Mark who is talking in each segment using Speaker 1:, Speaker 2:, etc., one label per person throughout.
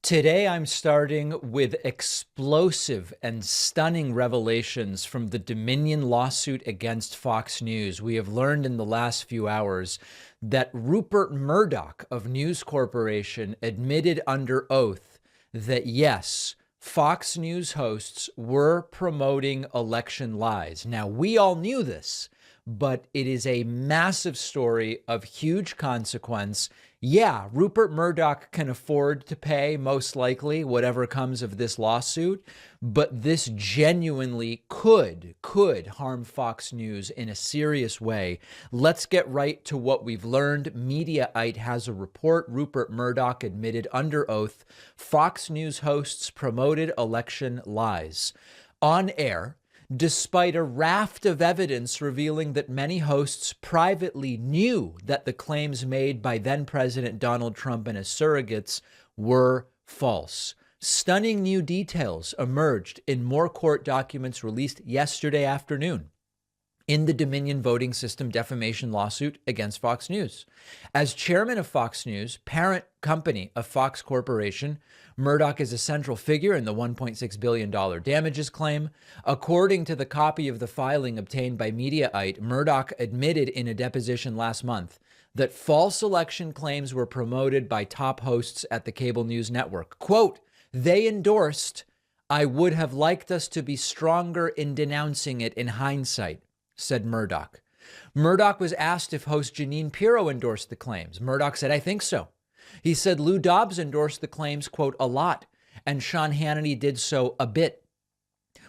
Speaker 1: Today, I'm starting with explosive and stunning revelations from the Dominion lawsuit against Fox News. We have learned in the last few hours that Rupert Murdoch of News Corporation admitted under oath that, yes, Fox News hosts were promoting election lies. Now, we all knew this, but it is a massive story of huge consequence. Yeah, Rupert Murdoch can afford to pay, most likely, whatever comes of this lawsuit, but this genuinely could harm Fox News in a serious way. Let's get right to what we've learned. Mediaite has a report. Rupert Murdoch admitted under oath Fox News hosts promoted election lies on air, despite a raft of evidence revealing that many hosts privately knew that the claims made by then-President Donald Trump and his surrogates were false. Stunning new details emerged in more court documents released yesterday afternoon in the Dominion voting system defamation lawsuit against Fox News. As chairman of Fox News, parent company of Fox Corporation, Murdoch is a central figure in the $1.6 billion damages claim. According to the copy of the filing obtained by Mediaite, Murdoch admitted in a deposition last month that false election claims were promoted by top hosts at the cable news network. Quote, they endorsed, "I would have liked us to be stronger in denouncing it in hindsight," said Murdoch. Murdoch was asked if host Jeanine Pirro endorsed the claims. Murdoch said, "I think so." He said Lou Dobbs endorsed the claims, quote, "a lot," and Sean Hannity did so a bit.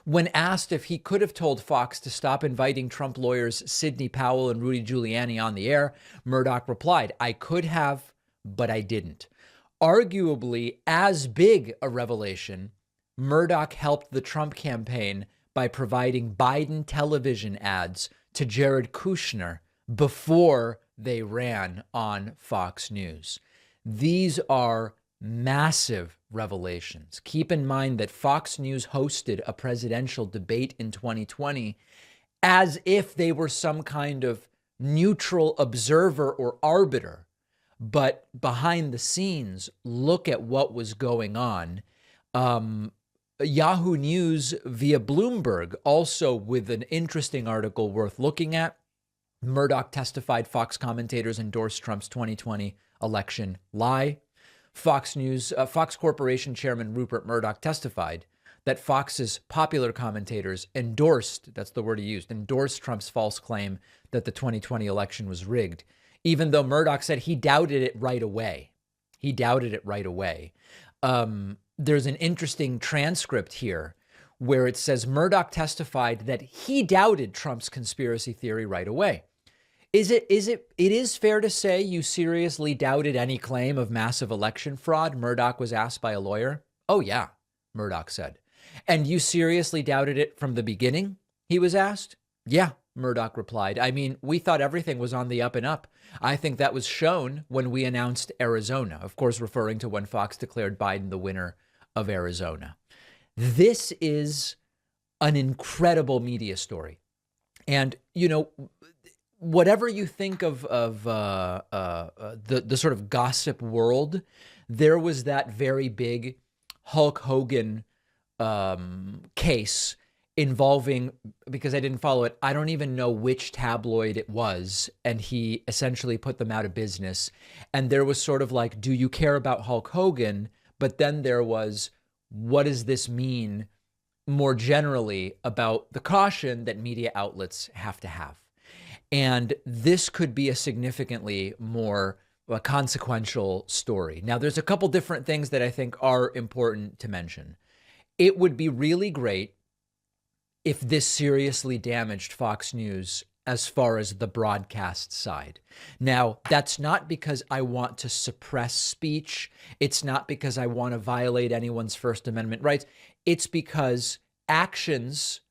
Speaker 1: When asked if he could have told Fox to stop inviting Trump lawyers Sidney Powell and Rudy Giuliani on the air, Murdoch replied, "I could have, but I didn't." Arguably as big a revelation, Murdoch helped the Trump campaign by providing Biden television ads to Jared Kushner before they ran on Fox News. These are massive revelations. Keep in mind that Fox News hosted a presidential debate in 2020 as if they were some kind of neutral observer or arbiter. But behind the scenes, look at what was going on. Yahoo News via Bloomberg, also with an interesting article worth looking at. Murdoch testified Fox commentators endorsed Trump's 2020 election lie. Fox Corporation chairman Rupert Murdoch testified that Fox's popular commentators endorsed, that's the word he used, endorsed Trump's false claim that the 2020 election was rigged, even though Murdoch said he doubted it right away. He doubted it right away. There's an interesting transcript here where it says Murdoch testified that he doubted Trump's conspiracy theory right away. It is fair to say you seriously doubted any claim of massive election fraud? Murdoch was asked by a lawyer. Oh, yeah, Murdoch said. And you seriously doubted it from the beginning? He was asked. Yeah, Murdoch replied. I mean, we thought everything was on the up and up. I think that was shown when we announced Arizona, of course, referring to when Fox declared Biden the winner of Arizona. This is an incredible media story. And, you know, whatever you think of the sort of gossip world, there was that very big Hulk Hogan case involving, because I didn't follow it, I don't even know which tabloid it was, and he essentially put them out of business. And there was sort of like, do you care about Hulk Hogan? But then there was, what does this mean more generally about the caution that media outlets have to have? And this could be a significantly more consequential story. Now, there's a couple different things that I think are important to mention. It would be really great if this seriously damaged Fox News as far as the broadcast side. Now, that's not because I want to suppress speech. It's not because I want to violate anyone's First Amendment rights. It's because actions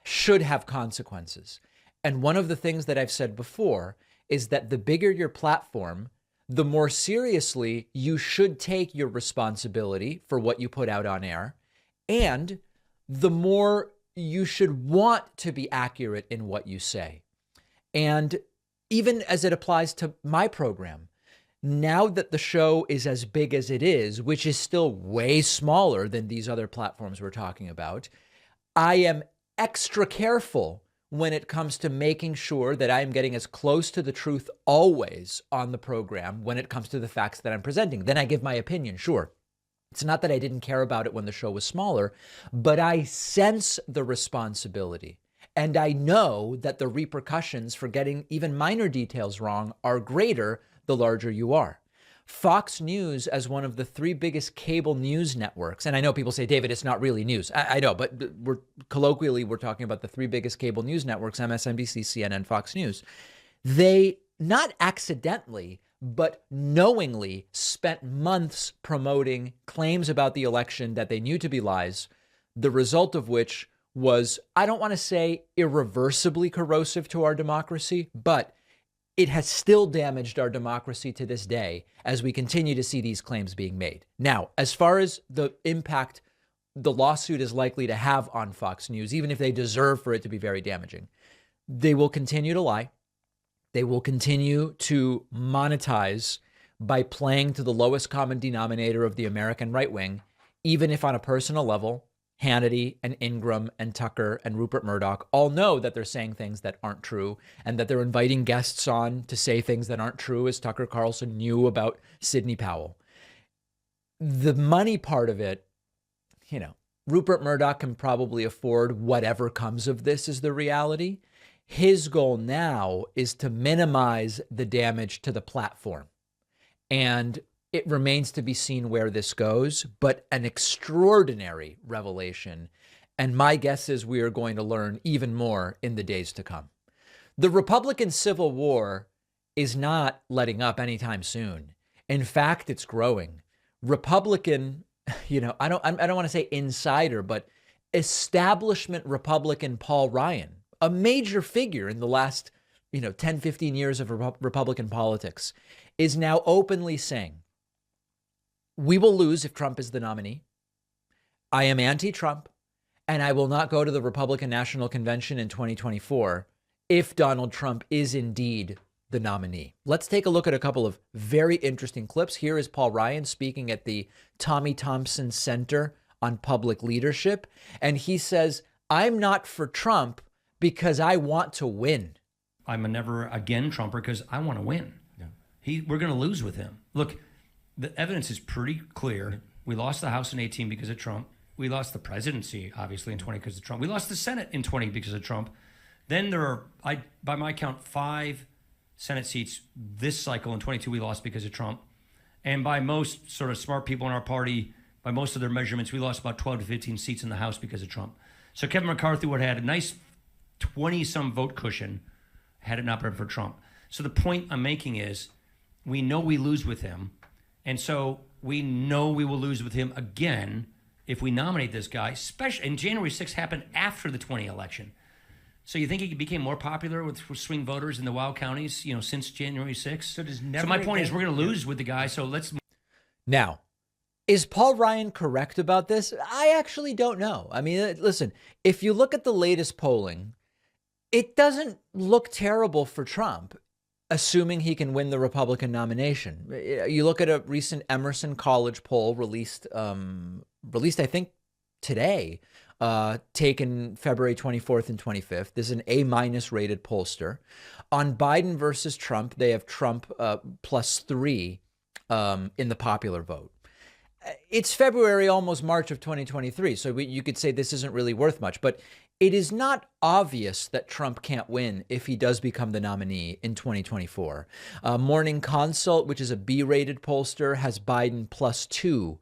Speaker 1: should have consequences. And one of the things that I've said before is that the bigger your platform, the more seriously you should take your responsibility for what you put out on air, and the more you should want to be accurate in what you say. And even as it applies to my program, Now that the show is as big as it is, which is still way smaller than these other platforms we're talking about, I am extra careful when it comes to making sure that I am getting as close to the truth always on the program when it comes to the facts that I'm presenting. Then I give my opinion, sure. It's not that I didn't care about it when the show was smaller, but I sense the responsibility. And I know that the repercussions for getting even minor details wrong are greater the larger you are. Fox News, as one of the three biggest cable news networks, and I know people say, David, it's not really news. I know, but we're talking about the three biggest cable news networks, MSNBC, CNN, Fox News. They not accidentally, but knowingly spent months promoting claims about the election that they knew to be lies, the result of which was, I don't want to say irreversibly corrosive to our democracy, but it has still damaged our democracy to this day as we continue to see these claims being made. Now, as far as the impact the lawsuit is likely to have on Fox News, even if they deserve for it to be very damaging, they will continue to lie. They will continue to monetize by playing to the lowest common denominator of the American right wing, even if on a personal level, Hannity and Ingram and Tucker and Rupert Murdoch all know that they're saying things that aren't true and that they're inviting guests on to say things that aren't true, as Tucker Carlson knew about Sidney Powell. The money part of it, Rupert Murdoch can probably afford whatever comes of this is the reality. His goal now is to minimize the damage to the platform. And it remains to be seen where this goes, but an extraordinary revelation. And my guess is we are going to learn even more in the days to come. The Republican Civil War is not letting up anytime soon. In fact, it's growing. Republican, I don't want to say insider, but establishment Republican Paul Ryan, a major figure in the last, 10, 15 years of Republican politics, is now openly saying, we will lose if Trump is the nominee. I am anti-Trump, and I will not go to the Republican National Convention in 2024 if Donald Trump is indeed the nominee. Let's take a look at a couple of very interesting clips. Here is Paul Ryan speaking at the Tommy Thompson Center on Public Leadership, and he says, I'm not for Trump because I want to win.
Speaker 2: I'm a never again Trumper because I want to win. Yeah. We're going to lose with him. Look, the evidence is pretty clear. We lost the House in 18 because of Trump. We lost the presidency, obviously, in 20 because of Trump. We lost the Senate in 20 because of Trump. Then there are, by my count, 5 Senate seats this cycle. In 22, we lost because of Trump. And by most sort of smart people in our party, by most of their measurements, we lost about 12 to 15 seats in the House because of Trump. So Kevin McCarthy would have had a nice 20-some vote cushion had it not been for Trump. So the point I'm making is we know we lose with him. And so we know we will lose with him again if we nominate this guy, especially, and January 6th happened after the 20 election. So you think he became more popular with swing voters in the wild counties, since January 6th? So my point is we're going to lose with the guy, so let's...
Speaker 1: Now, is Paul Ryan correct about this? I actually don't know. I mean, listen, if you look at the latest polling, it doesn't look terrible for Trump, assuming he can win the Republican nomination. You look at a recent Emerson College poll released, I think, today, taken February 24th and 25th. This is an A- rated pollster. On Biden versus Trump, they have Trump +3 in the popular vote. It's February, almost March of 2023, so you could say this isn't really worth much, but it is not obvious that Trump can't win if he does become the nominee in 2024. Morning Consult, which is a B-rated pollster, has Biden +2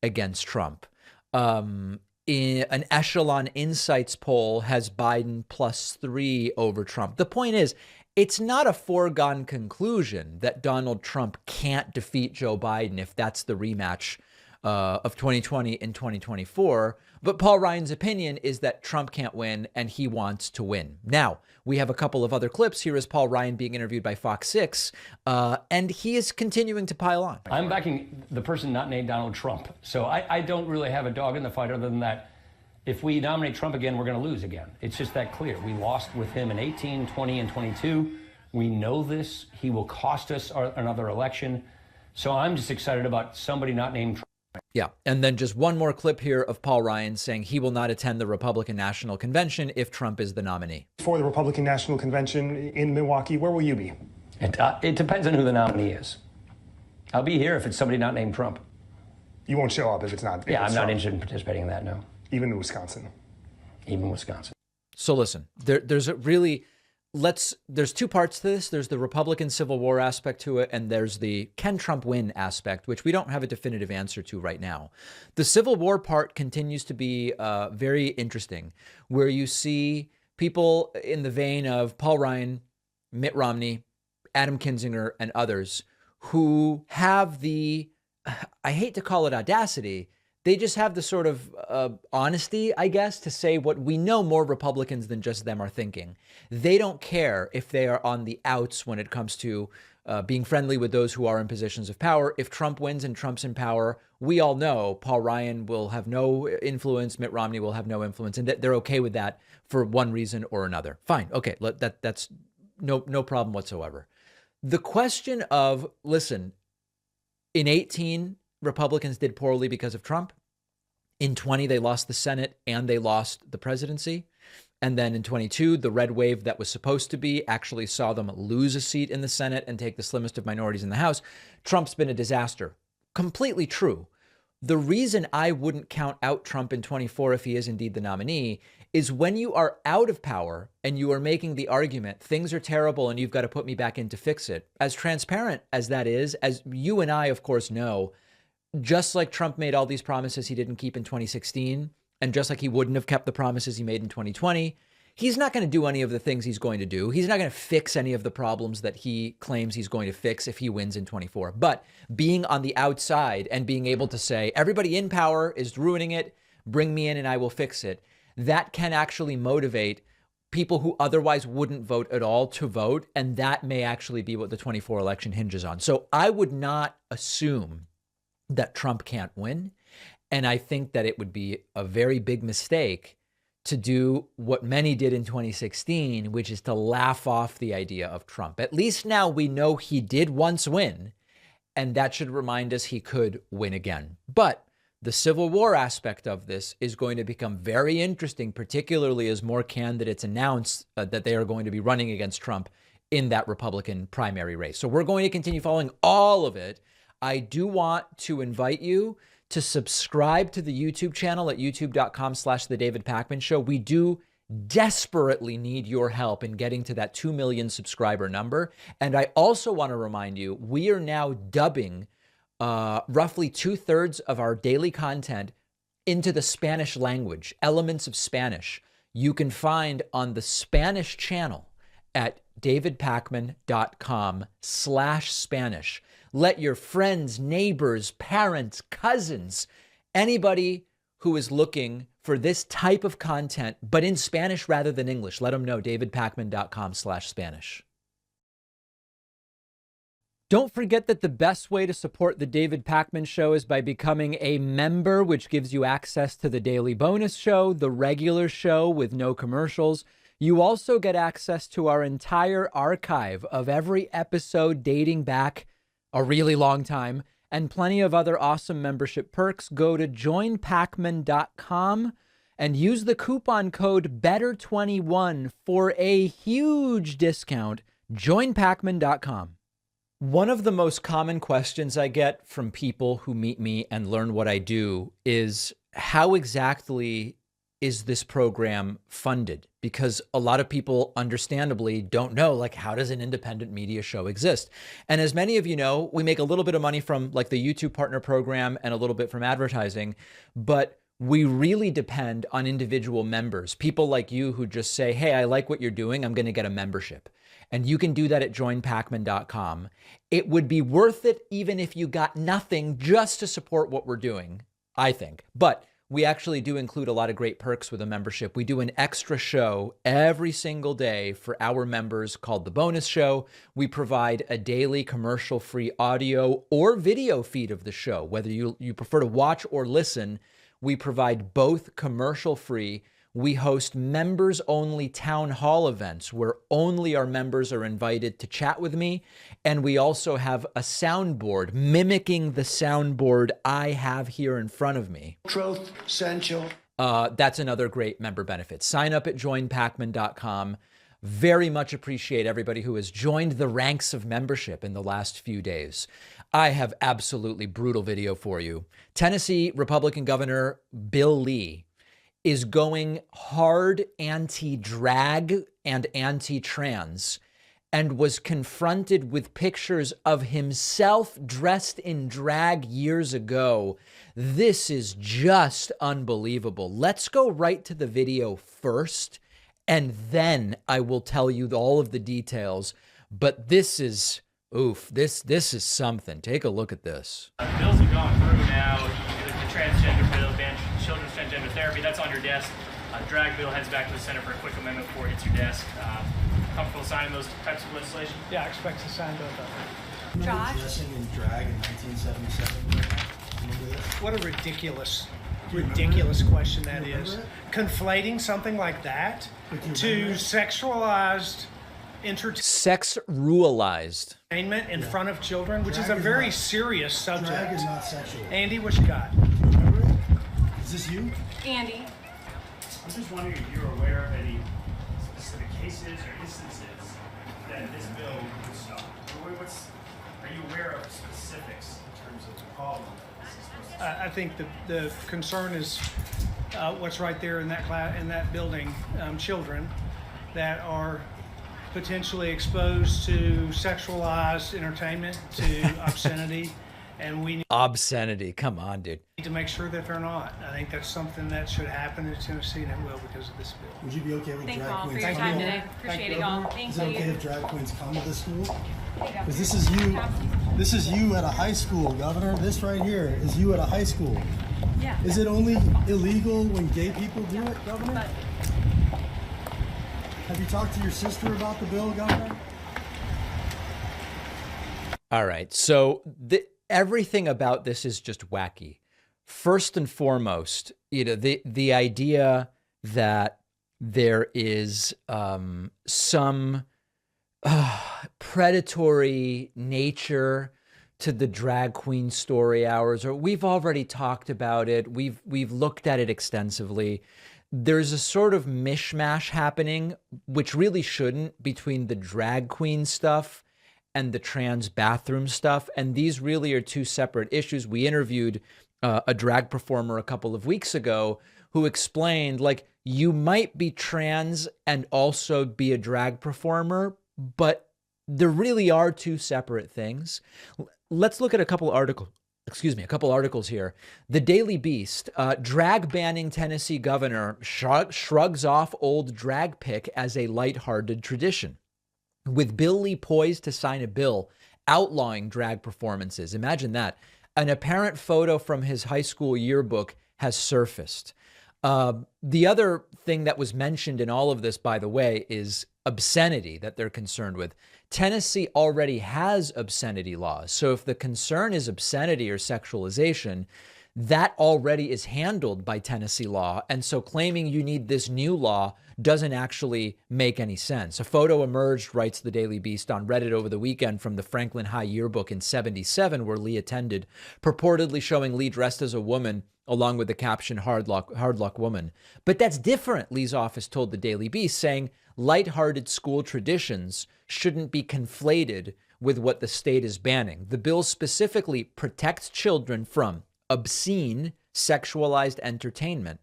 Speaker 1: against Trump. An Echelon Insights poll has Biden +3 over Trump. The point is, it's not a foregone conclusion that Donald Trump can't defeat Joe Biden if that's the rematch of 2020 in 2024. But Paul Ryan's opinion is that Trump can't win and he wants to win. Now, we have a couple of other clips. Here is Paul Ryan being interviewed by Fox 6, and he is continuing to pile on.
Speaker 3: I'm backing the person not named Donald Trump. So I don't really have a dog in the fight other than that. If we nominate Trump again, we're going to lose again. It's just that clear. We lost with him in 18, 20, and 22. We know this. He will cost us another election. So I'm just excited about somebody not named Trump.
Speaker 1: Yeah. And then just one more clip here of Paul Ryan saying he will not attend the Republican National Convention if Trump is the nominee.
Speaker 4: For the Republican National Convention in Milwaukee, where will you be?
Speaker 3: It depends on who the nominee is. I'll be here if it's somebody not named Trump.
Speaker 4: You won't show up if it's not.
Speaker 3: Yeah, I'm not interested in participating in that, no.
Speaker 4: Even in Wisconsin.
Speaker 3: Even Wisconsin.
Speaker 1: So listen, there's two parts to this. There's the Republican Civil War aspect to it, and there's the can Trump win aspect, which we don't have a definitive answer to right now. The Civil War part continues to be very interesting, where you see people in the vein of Paul Ryan, Mitt Romney, Adam Kinzinger, and others who have the, I hate to call it audacity, they just have the sort of honesty, I guess, to say what we know more Republicans than just them are thinking. They don't care if they are on the outs when it comes to being friendly with those who are in positions of power. If Trump wins and Trump's in power, we all know Paul Ryan will have no influence, Mitt Romney will have no influence, and they're okay with that for one reason or another. Fine, okay, that's no problem whatsoever. The question of, listen, in 18, Republicans did poorly because of Trump. In 20, they lost the Senate and they lost the presidency. And then in 22, the red wave that was supposed to be actually saw them lose a seat in the Senate and take the slimmest of minorities in the House. Trump's been a disaster. Completely true. The reason I wouldn't count out Trump in 24 if he is indeed the nominee is when you are out of power and you are making the argument, things are terrible and you've got to put me back in to fix it. As transparent as that is, as you and I, of course, know, just like Trump made all these promises he didn't keep in 2016, and just like he wouldn't have kept the promises he made in 2020, he's not going to do any of the things he's going to do. He's not going to fix any of the problems that he claims he's going to fix if he wins in 24. But being on the outside and being able to say, everybody in power is ruining it, bring me in and I will fix it, that can actually motivate people who otherwise wouldn't vote at all to vote. And that may actually be what the 24 election hinges on. So I would not assume that Trump can't win. And I think that it would be a very big mistake to do what many did in 2016, which is to laugh off the idea of Trump. At least now we know he did once win, and that should remind us he could win again. But the Civil War aspect of this is going to become very interesting, particularly as more candidates announce that they are going to be running against Trump in that Republican primary race. So we're going to continue following all of it. I do want to invite you to subscribe to the YouTube channel at youtube.com/The David Pakman Show. We do desperately need your help in getting to that 2 million subscriber number. And I also want to remind you, we are now dubbing roughly 2/3 of our daily content into the Spanish language, elements of Spanish. You can find on the Spanish channel at davidpakman.com/Spanish. Let your friends, neighbors, parents, cousins, anybody who is looking for this type of content, but in Spanish rather than English, let them know, davidpakman.com/Spanish. Don't forget that the best way to support the David Pakman Show is by becoming a member, which gives you access to the daily bonus show, the regular show with no commercials. You also get access to our entire archive of every episode dating back a really long time, and plenty of other awesome membership perks. Go to joinpakman.com and use the coupon code BETTER21 for a huge discount. Joinpakman.com. One of the most common questions I get from people who meet me and learn what I do is, how exactly is this program funded? Because a lot of people understandably don't know, like, how does an independent media show exist? And as many of you know, we make a little bit of money from like the YouTube partner program and a little bit from advertising, but we really depend on individual members, people like you who just say, hey, I like what you're doing, I'm going to get a membership. And you can do that at joinpakman.com. It would be worth it even if you got nothing just to support what we're doing, I think. But we actually do include a lot of great perks with a membership. We do an extra show every single day for our members called the Bonus Show. We provide a daily commercial-free audio or video feed of the show. Whether you prefer to watch or listen, we provide both commercial-free. We host members-only town hall events where only our members are invited to chat with me. And we also have a soundboard mimicking the soundboard I have here in front of me.
Speaker 5: Truth, essential.
Speaker 1: That's another great member benefit. Sign up at joinpacman.com. Very much appreciate everybody who has joined the ranks of membership in the last few days. I have absolutely brutal video for you. Tennessee Republican Governor Bill Lee is going hard anti-drag and anti-trans and was confronted with pictures of himself dressed in drag years ago. This is just unbelievable. Let's go right to the video first, and then I will tell you all of the details. But this is, this is something. Take a look at this.
Speaker 6: Bills have gone through now. The transgender bill, ban children's transgender therapy, that's on your desk. Drag bill heads back to the Senate for a quick amendment before it hits your desk. Comfortable signing those types of legislation?
Speaker 7: Yeah, I expect to sign both of them.
Speaker 8: Josh? Dressing in drag in 1977. Remember this?
Speaker 7: What a ridiculous question that is. Conflating something like that to sexualized
Speaker 1: Sex-rualized.
Speaker 7: entertainment in front of children, which is a very serious subject.
Speaker 8: Drag is not sexual.
Speaker 7: Andy, what you got?
Speaker 8: Remember it? Is this you?
Speaker 9: Andy.
Speaker 6: I'm just wondering if you're aware of any specific cases or instances that this bill would stop. Are you aware of specifics in terms of the problem that this is supposed to
Speaker 7: I think the concern is what's right there in that building, children that are potentially exposed to sexualized entertainment, to obscenity, and we
Speaker 1: Obscenity. Come on, dude.
Speaker 7: need to make sure that they're not. I think that's something that should happen in Tennessee, and it will because of this bill.
Speaker 8: Would you be okay with
Speaker 9: Thank you
Speaker 8: drag
Speaker 9: all for
Speaker 8: queens
Speaker 9: your
Speaker 8: coming
Speaker 9: time
Speaker 8: here?
Speaker 9: today. Appreciate it, y'all. Thank
Speaker 8: Is it okay
Speaker 9: you.
Speaker 8: if drag queens come to this school? Because this is you. This is you at a high school, Governor. This right here is you at a high school.
Speaker 9: Yeah.
Speaker 8: Is it only illegal when gay people do it, Governor? Have you talked to your sister about the bill, Governor?
Speaker 1: All right. So everything about this is just wacky. First and foremost, the idea that there is some predatory nature to the drag queen story hours, or we've already talked about it. We've looked at it extensively. There's a sort of mishmash happening, which really shouldn't, between the drag queen stuff and the trans bathroom stuff. And these really are two separate issues. We interviewed a drag performer a couple of weeks ago who explained, like, you might be trans and also be a drag performer, but there really are two separate things. Let's look at a couple articles here. The Daily Beast, drag banning Tennessee governor shrugs off old drag pic as a lighthearted tradition. With Bill Lee poised to sign a bill outlawing drag performances. Imagine that. An apparent photo from his high school yearbook has surfaced. The other thing that was mentioned in all of this, by the way, is obscenity that they're concerned with. Tennessee already has obscenity laws. So if the concern is obscenity or sexualization, that already is handled by Tennessee law. And so claiming you need this new law doesn't actually make any sense. A photo emerged, writes the Daily Beast, on Reddit over the weekend from the Franklin High yearbook in '77, where Lee attended, purportedly showing Lee dressed as a woman, along with the caption, hard luck woman. But that's different, Lee's office told the Daily Beast, saying lighthearted school traditions shouldn't be conflated with what the state is banning. The bill specifically protects children from obscene, sexualized entertainment,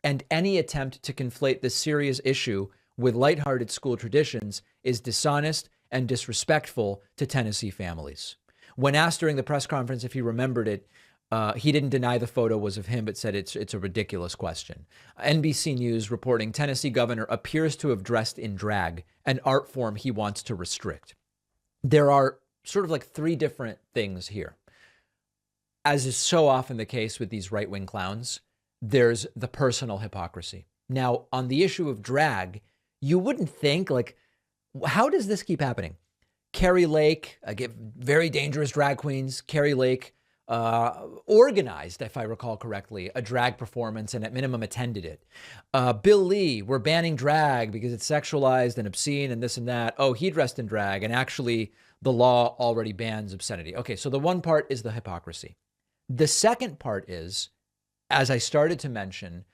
Speaker 1: and any attempt to conflate this serious issue with lighthearted school traditions is dishonest and disrespectful to Tennessee families. When asked during the press conference if he remembered it, he didn't deny the photo was of him, but said it's a ridiculous question. NBC News reporting Tennessee governor appears to have dressed in drag, an art form he wants to restrict. There are sort of like three different things here. As is so often the case with these right-wing clowns, there's the personal hypocrisy. Now, on the issue of drag, you wouldn't think, like, how does this keep happening? Carrie Lake, very dangerous drag queens. Carrie Lake organized, if I recall correctly, a drag performance and at minimum attended it. Bill Lee, we're banning drag because it's sexualized and obscene and this and that. Oh, he dressed in drag, and actually the law already bans obscenity. Okay, so the one part is the hypocrisy. The second part is, as I started to mention,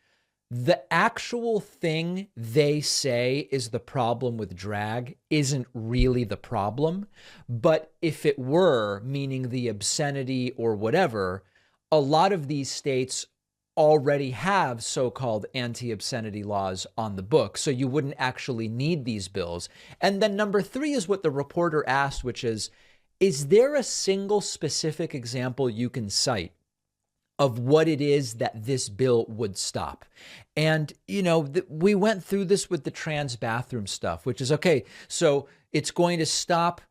Speaker 1: the actual thing they say is the problem with drag isn't really the problem. But if it were, meaning the obscenity or whatever, a lot of these states already have so-called anti-obscenity laws on the book, so you wouldn't actually need these bills. And then number 3 is what the reporter asked, which is there a single specific example you can cite of what it is that this bill would stop? And, we went through this with the trans bathroom stuff, which is, okay, so it's going to stop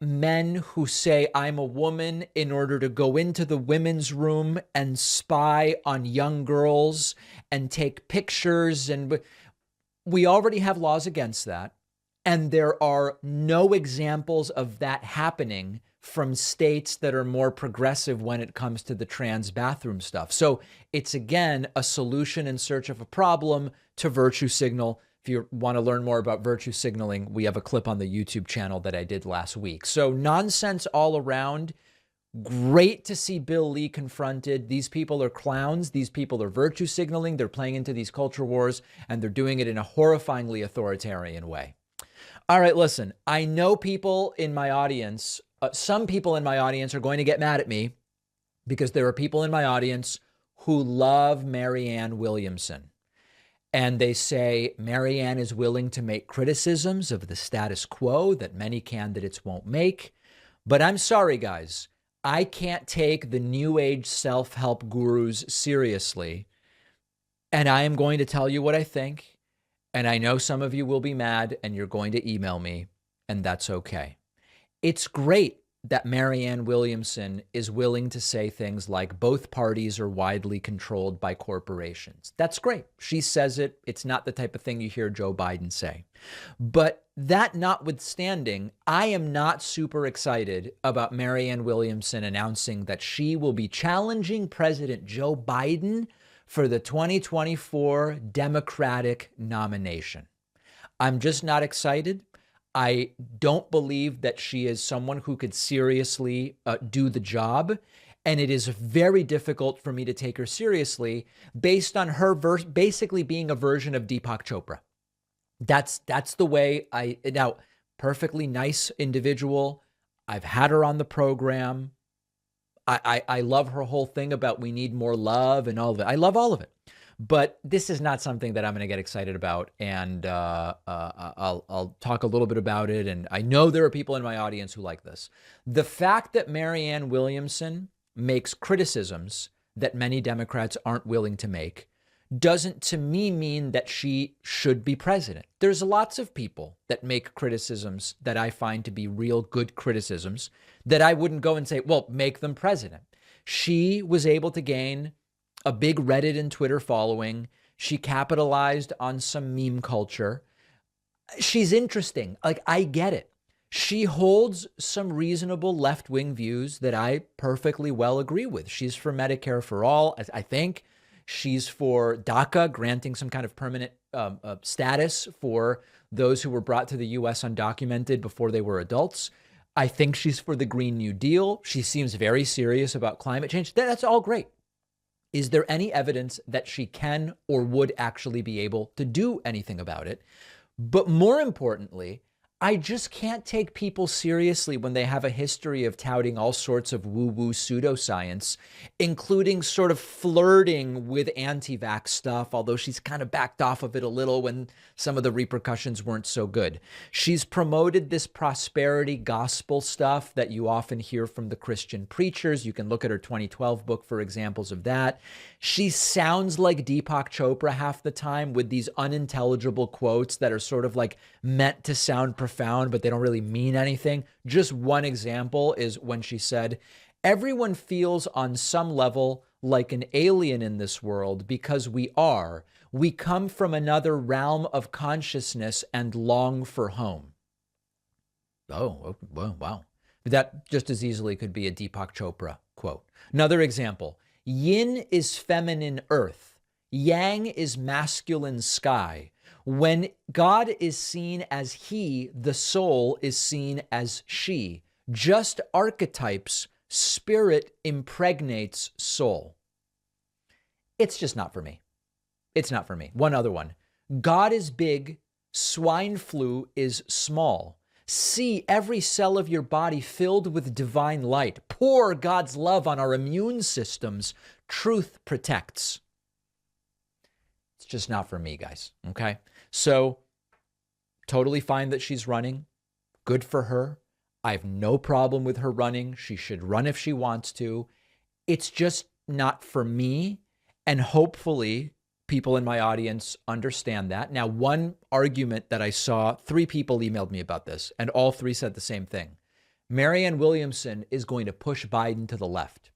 Speaker 1: men who say I'm a woman in order to go into the women's room and spy on young girls and take pictures. And we already have laws against that. And there are no examples of that happening from states that are more progressive when it comes to the trans bathroom stuff. So it's, again, a solution in search of a problem to virtue signal. If you want to learn more about virtue signaling, we have a clip on the YouTube channel that I did last week. So nonsense all around. Great to see Bill Lee confronted. These people are clowns. These people are virtue signaling. They're playing into these culture wars, and they're doing it in a horrifyingly authoritarian way. All right, listen, I know people in my audience, some people in my audience are going to get mad at me because there are people in my audience who love Marianne Williamson. And they say Marianne is willing to make criticisms of the status quo that many candidates won't make. But I'm sorry, guys, I can't take the new age self-help gurus seriously. And I am going to tell you what I think. And I know some of you will be mad and you're going to email me, and that's okay. It's great that Marianne Williamson is willing to say things like both parties are widely controlled by corporations. That's great. She says it. It's not the type of thing you hear Joe Biden say. But that notwithstanding, I am not super excited about Marianne Williamson announcing that she will be challenging President Joe Biden for the 2024 Democratic nomination. I'm just not excited. I don't believe that she is someone who could seriously do the job. And it is very difficult for me to take her seriously based on her basically being a version of Deepak Chopra. That's the way now, perfectly nice individual. I've had her on the program. I love her whole thing about we need more love and all of it. I love all of it. But this is not something that I'm going to get excited about. And I'll talk a little bit about it. And I know there are people in my audience who like this. The fact that Marianne Williamson makes criticisms that many Democrats aren't willing to make doesn't, to me, mean that she should be president. There's lots of people that make criticisms that I find to be real good criticisms that I wouldn't go and say, well, make them president. She was able to gain a big Reddit and Twitter following. She capitalized on some meme culture. She's interesting. Like, I get it. She holds some reasonable left-wing views that I perfectly well agree with. She's for Medicare for all, I think. She's for DACA, granting some kind of permanent status for those who were brought to the U.S. undocumented before they were adults. I think she's for the Green New Deal. She seems very serious about climate change. That's all great. Is there any evidence that she can or would actually be able to do anything about it? But more importantly, I just can't take people seriously when they have a history of touting all sorts of woo-woo pseudoscience, including sort of flirting with anti-vax stuff, although she's kind of backed off of it a little when some of the repercussions weren't so good. She's promoted this prosperity gospel stuff that you often hear from the Christian preachers. You can look at her 2012 book for examples of that. She sounds like Deepak Chopra half the time with these unintelligible quotes that are sort of like meant to sound profound, but they don't really mean anything. Just one example is when she said, everyone feels on some level like an alien in this world because we are. We come from another realm of consciousness and long for home. Oh, well, wow. That just as easily could be a Deepak Chopra quote. Another example, yin is feminine earth, yang is masculine sky. When God is seen as he, the soul is seen as she. Just archetypes, spirit impregnates soul. It's just not for me. It's not for me. One other one. God is big, swine flu is small. See every cell of your body filled with divine light. Pour God's love on our immune systems. Truth protects. It's just not for me, guys. Okay? So, totally fine that she's running. Good for her. I have no problem with her running. She should run if she wants to. It's just not for me. And hopefully, people in my audience understand that. Now, one argument that I saw, 3 people emailed me about this, and all 3 said the same thing. Marianne Williamson is going to push Biden to the left.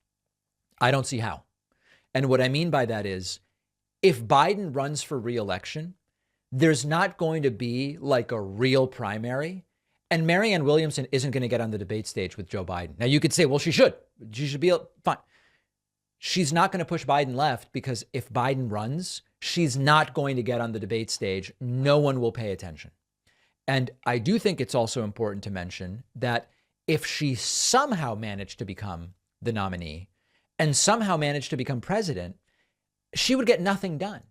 Speaker 1: I don't see how. And what I mean by that is, if Biden runs for re-election, there's not going to be like a real primary. And Marianne Williamson isn't going to get on the debate stage with Joe Biden. Now, you could say, well, she should. She should be fine. She's not going to push Biden left because if Biden runs, she's not going to get on the debate stage. No one will pay attention. And I do think it's also important to mention that if she somehow managed to become the nominee and somehow managed to become president, she would get nothing done.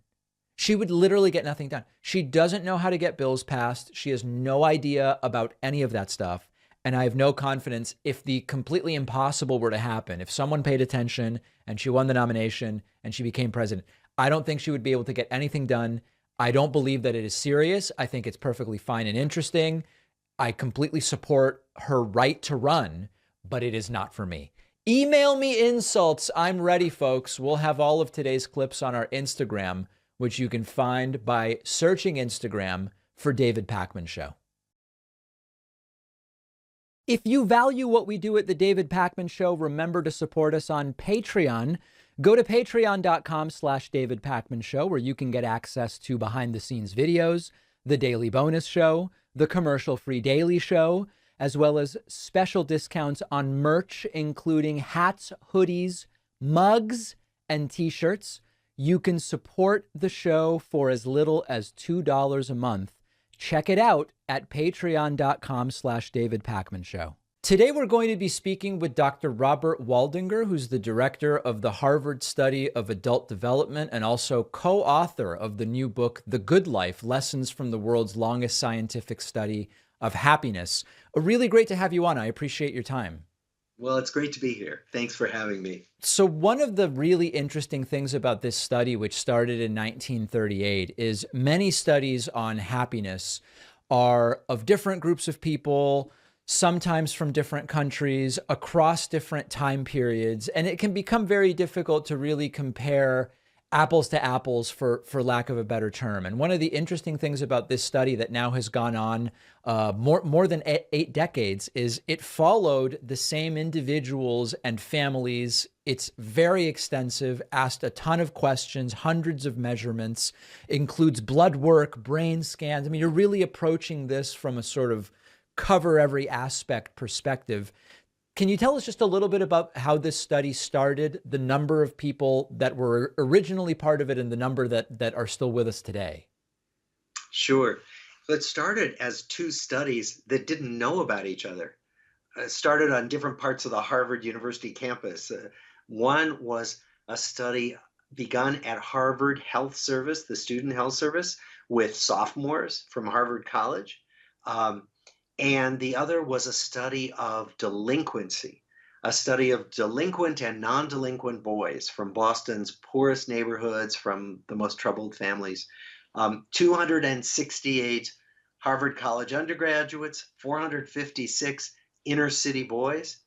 Speaker 1: She would literally get nothing done. She doesn't know how to get bills passed. She has no idea about any of that stuff. And I have no confidence if the completely impossible were to happen, if someone paid attention and she won the nomination and she became president, I don't think she would be able to get anything done. I don't believe that it is serious. I think it's perfectly fine and interesting. I completely support her right to run, but it is not for me. Email me insults. I'm ready, folks. We'll have all of today's clips on our Instagram, which you can find by searching Instagram for David Pakman Show. If you value what we do at the David Pakman Show, remember to support us on Patreon. Go to patreon.com/David Pakman Show, where you can get access to behind the scenes videos, the daily bonus show, the commercial-free daily show, as well as special discounts on merch, including hats, hoodies, mugs, and t-shirts. You can support the show for as little as $2 a month. Check it out at patreon.com/David Pakman Show. Today, we're going to be speaking with Dr. Robert Waldinger, who's the director of the Harvard Study of Adult Development and also co-author of the new book, The Good Life, Lessons from the World's Longest Scientific Study of Happiness. Really great to have you on. I appreciate your time.
Speaker 5: Well, it's great to be here. Thanks for having me.
Speaker 1: So one of the really interesting things about this study, which started in 1938, is many studies on happiness are of different groups of people, sometimes from different countries, across different time periods, and it can become very difficult to really compare apples to apples, for lack of a better term. And one of the interesting things about this study that now has gone on more than 8 decades is it followed the same individuals and families. It's very extensive, asked a ton of questions, hundreds of measurements, includes blood work, brain scans. I mean, you're really approaching this from a sort of cover every aspect perspective. Can you tell us just a little bit about how this study started, the number of people that were originally part of it and the number that are still with us today?
Speaker 5: Sure. It started as 2 studies that didn't know about each other. Started on different parts of the Harvard University campus. One was a study begun at Harvard Health Service, the student health service, with sophomores from Harvard College. And the other was a study of delinquency, a study of delinquent and non-delinquent boys from Boston's poorest neighborhoods, from the most troubled families. 268 Harvard College undergraduates, 456 inner city boys,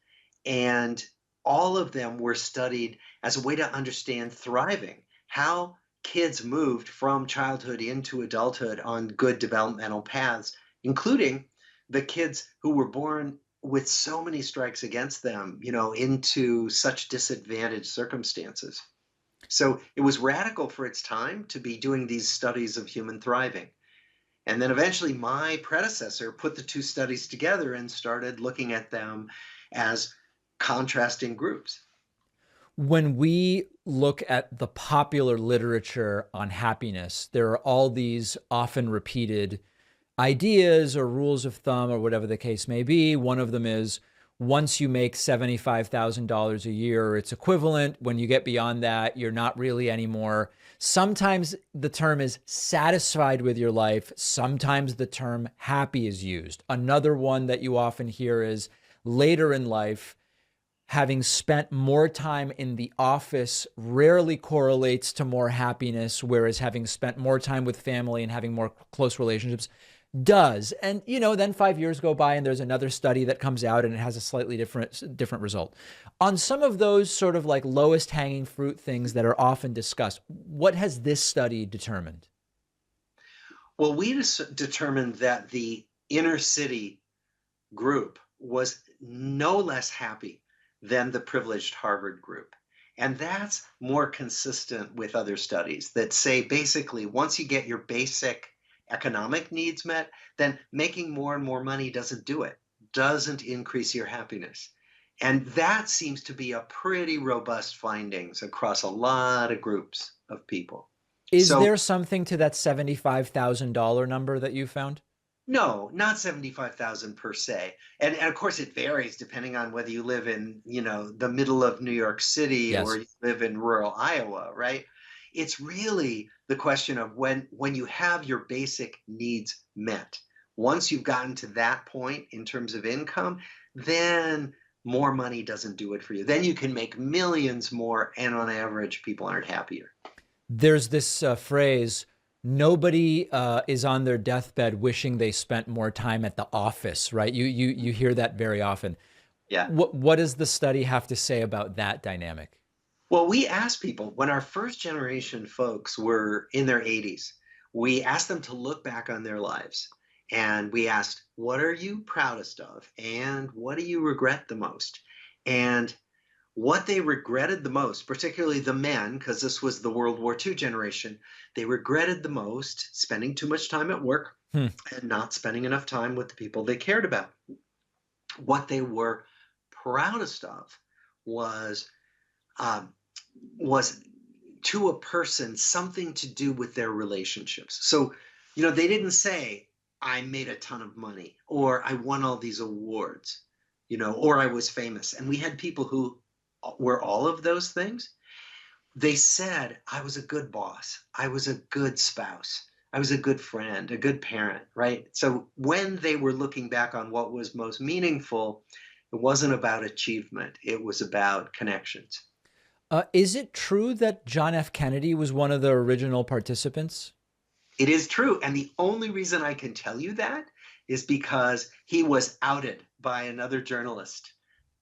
Speaker 5: and all of them were studied as a way to understand thriving, how kids moved from childhood into adulthood on good developmental paths, including the kids who were born with so many strikes against them, into such disadvantaged circumstances. So it was radical for its time to be doing these studies of human thriving. And then eventually my predecessor put the 2 studies together and started looking at them as contrasting groups.
Speaker 1: When we look at the popular literature on happiness, there are all these often repeated ideas or rules of thumb or whatever the case may be. One of them is once you make $75,000 a year or its equivalent, when you get beyond that, you're not really anymore. Sometimes the term is satisfied with your life. Sometimes the term happy is used. Another one that you often hear is later in life, having spent more time in the office rarely correlates to more happiness, whereas having spent more time with family and having more close relationships does. And, then 5 years go by and there's another study that comes out and it has a slightly different result. On some of those sort of like lowest hanging fruit things that are often discussed, what has this study determined?
Speaker 5: Well, we determined that the inner city group was no less happy than the privileged Harvard group. And that's more consistent with other studies that say basically once you get your basic economic needs met, then making more and more money doesn't do it, doesn't increase your happiness. And that seems to be a pretty robust findings across a lot of groups of people.
Speaker 1: Is there something to that $75,000 number that you found?
Speaker 5: No, not 75,000 per se. And of course it varies depending on whether you live in, the middle of New York City
Speaker 1: Yes.
Speaker 5: or you live in rural Iowa, right? It's really the question of when you have your basic needs met. Once you've gotten to that point in terms of income, then more money doesn't do it for you. Then you can make millions more, and on average, people aren't happier.
Speaker 1: There's this phrase, nobody is on their deathbed wishing they spent more time at the office, right? You hear that very often.
Speaker 5: Yeah.
Speaker 1: What does the study have to say about that dynamic?
Speaker 5: Well, we asked people, when our first generation folks were in their 80s, we asked them to look back on their lives. And we asked, what are you proudest of? And what do you regret the most? And what they regretted the most, particularly the men, because this was the World War II generation, they regretted the most spending too much time at work and not spending enough time with the people they cared about. What they were proudest of was to a person something to do with their relationships. So, they didn't say, I made a ton of money, or I won all these awards, or I was famous. And we had people who were all of those things. They said, I was a good boss. I was a good spouse. I was a good friend, a good parent, right? So when they were looking back on what was most meaningful, it wasn't about achievement. It was about connections.
Speaker 1: Is it true that John F. Kennedy was one of the original participants?
Speaker 5: It is true. And the only reason I can tell you that is because he was outed by another journalist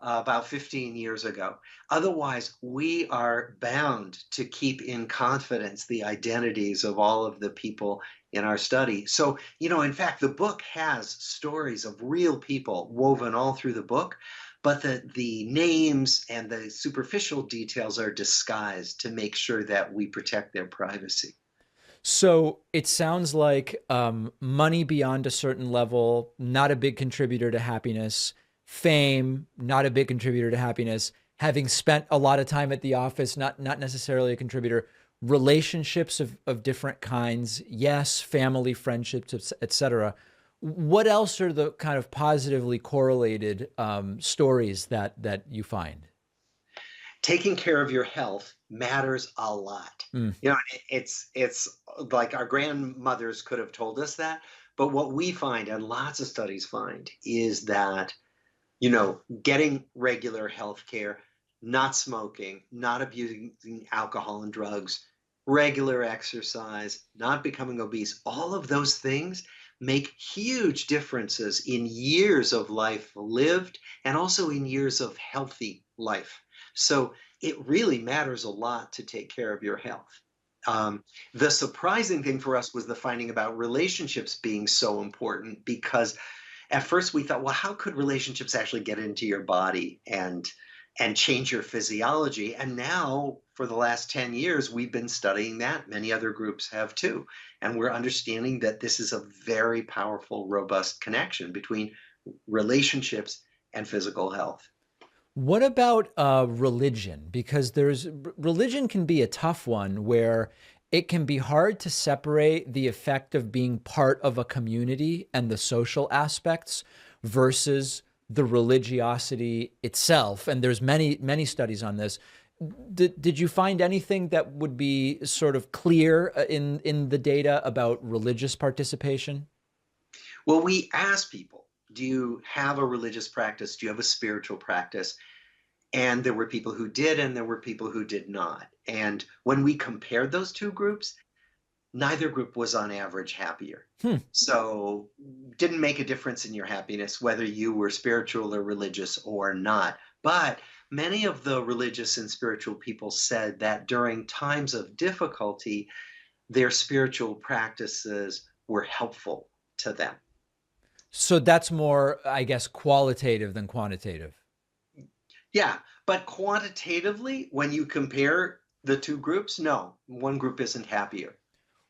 Speaker 5: about 15 years ago. Otherwise, we are bound to keep in confidence the identities of all of the people in our study. So, in fact, the book has stories of real people woven all through the book, but the names and the superficial details are disguised to make sure that we protect their privacy.
Speaker 1: So it sounds like money beyond a certain level, not a big contributor to happiness. Fame, not a big contributor to happiness. Having spent a lot of time at the office, not necessarily a contributor. Relationships of different kinds, yes. Family, friendships, etc. What else are the kind of positively correlated stories that you find?
Speaker 5: Taking care of your health matters a lot. It's like our grandmothers could have told us that, but what we find, and lots of studies find, is that getting regular health care, not smoking, not abusing alcohol and drugs, regular exercise, not becoming obese, all of those things make huge differences in years of life lived and also in years of healthy life. So it really matters a lot to take care of your health. The surprising thing for us was the finding about relationships being so important, because at first we thought, well, how could relationships actually get into your body and change your physiology? And now for the last 10 years, we've been studying that. Many other groups have too. And we're understanding that this is a very powerful, robust connection between relationships and physical health.
Speaker 1: What about religion? Because religion can be a tough one where it can be hard to separate the effect of being part of a community and the social aspects versus the religiosity itself. And there's many studies on this. Did you find anything that would be sort of clear in the data about religious participation?
Speaker 5: Well, we asked people, do you have a religious practice? Do you have a spiritual practice? And there were people who did, and there were people who did not. And when we compared those two groups, neither group was on average happier. So didn't make a difference in your happiness, whether you were spiritual or religious or not. But many of the religious and spiritual people said that during times of difficulty, their spiritual practices were helpful to them.
Speaker 1: So that's more, I guess, qualitative than quantitative.
Speaker 5: Yeah, but quantitatively, when you compare the two groups, no, one group isn't happier.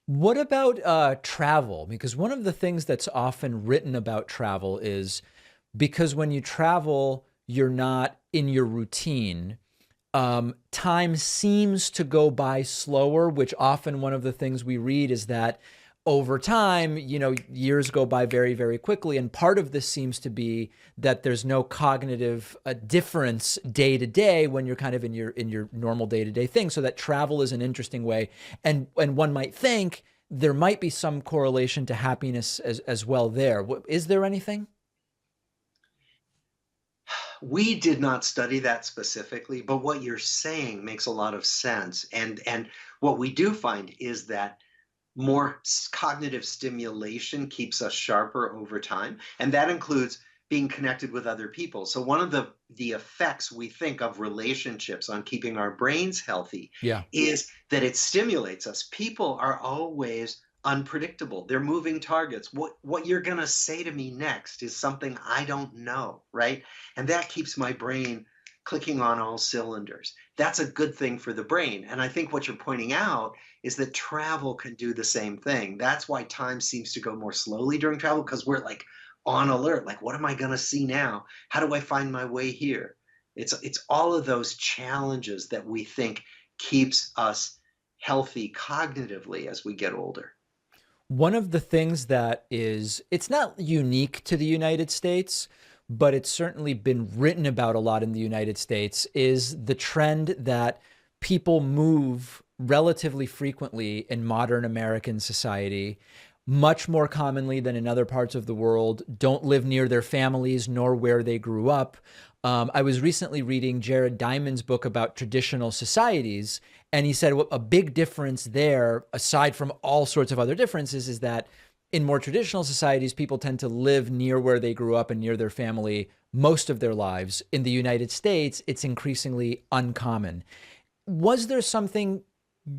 Speaker 1: What about travel? Because one of the things that's often written about travel is because when you travel, you're not in your routine. Time seems to go by slower, which often one of the things we read is that over time, years go by very, very quickly. And part of this seems to be that there's no cognitive difference day to day when you're kind of in your normal day-to-day thing. So that travel is an interesting way. And one might think there might be some correlation to happiness as well there. Is there anything?
Speaker 5: We did not study that specifically, but what you're saying makes a lot of sense. And what we do find is that more cognitive stimulation keeps us sharper over time, and that includes being connected with other people. So one of the effects we think of relationships on keeping our brains healthy is that it stimulates us. People are always unpredictable. They're moving targets. What you're going to say to me next is something I don't know, right? And that keeps my brain clicking on all cylinders. That's a good thing for the brain. And I think what you're pointing out is that travel can do the same thing. That's why time seems to go more slowly during travel, because we're like on alert. Like, what am I going to see now? How do I find my way here? It's all of those challenges that we think keeps us healthy cognitively as we get older.
Speaker 1: One of the things that it's not unique to the United States, but it's certainly been written about a lot in the United States, is the trend that people move relatively frequently in modern American society, much more commonly than in other parts of the world, don't live near their families nor where they grew up. I was recently reading Jared Diamond's book about traditional societies, and he said a big difference there, aside from all sorts of other differences, is that in more traditional societies, people tend to live near where they grew up and near their family most of their lives. In the United States, it's increasingly uncommon. Was there something